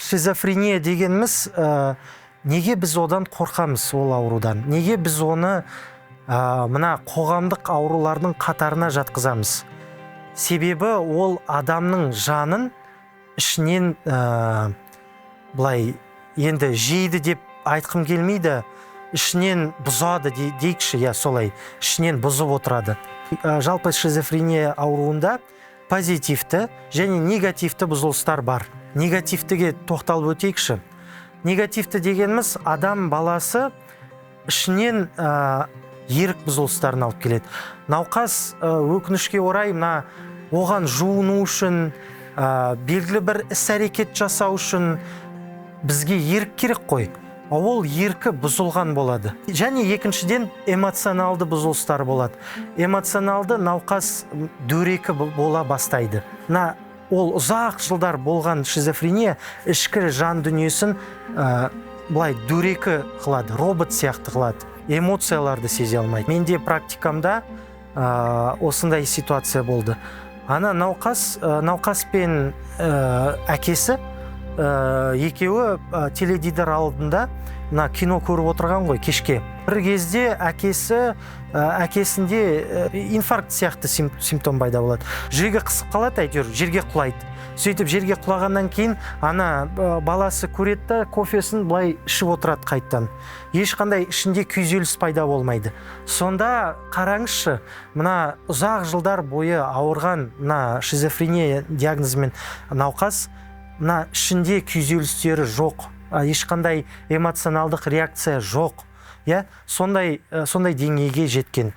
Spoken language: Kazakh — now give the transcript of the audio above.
шизофрения дегеніміз неге біз одан қорқамыз, ол аурудан? Неге біз оны мына қоғамдық аурулардың қатарына жатқызамыз? Себебі ол адамның жанын ішінен былай енді жейді деп айтқым келмейді, ішінен бұзады дейікші, я солай, ішінен бұзып отырады. Жалпы шизофрения ауруында позитивті және негативті бұзылыстар бар. Негативтіге тоқталып өтейікші. Негативті дегеніміз адам баласы ішінен ерік бұзылыстарын алып келеді. Науқас өкінішке орай оған жуыну үшін, белгілі бір іс-әрекет жасау үшін бізге ерік керек қой. Ол еркі бұзылған болады. Және екіншіден эмоционалды бұзылыстар болады. Эмоционалды науқас дөрекі бола бастайды. Ол ұзақ жылдар болған шизофрения ішкі жан дүниесін былай дөрекі қылады, робот сияқты қылады. Эмоцияларды сезе алмайды. Менде практикамда осындай ситуация болды. Науқас пен әкесі екеуі теледидар алдында кино көріп отырған ғой кешке. Бір кезде әкесінде инфаркт сияқты симптом пайда болады. Жүрегі қысып қалады, әйтеуір жерге құлайды. Сөйтіп жерге құлағаннан кейін баласы көреді, кофесін былай ішіп отырады қайттан. Ешқандай ішінде күйзеліс пайда болмайды. Сонда қараңызшы, ұзақ жылдар бойы ауырған шизофрения диагнозымен науқас ішінде күйзелістері жоқ, ешқандай эмоционалдық реакция жоқ. Сондай деңгейге жеткен.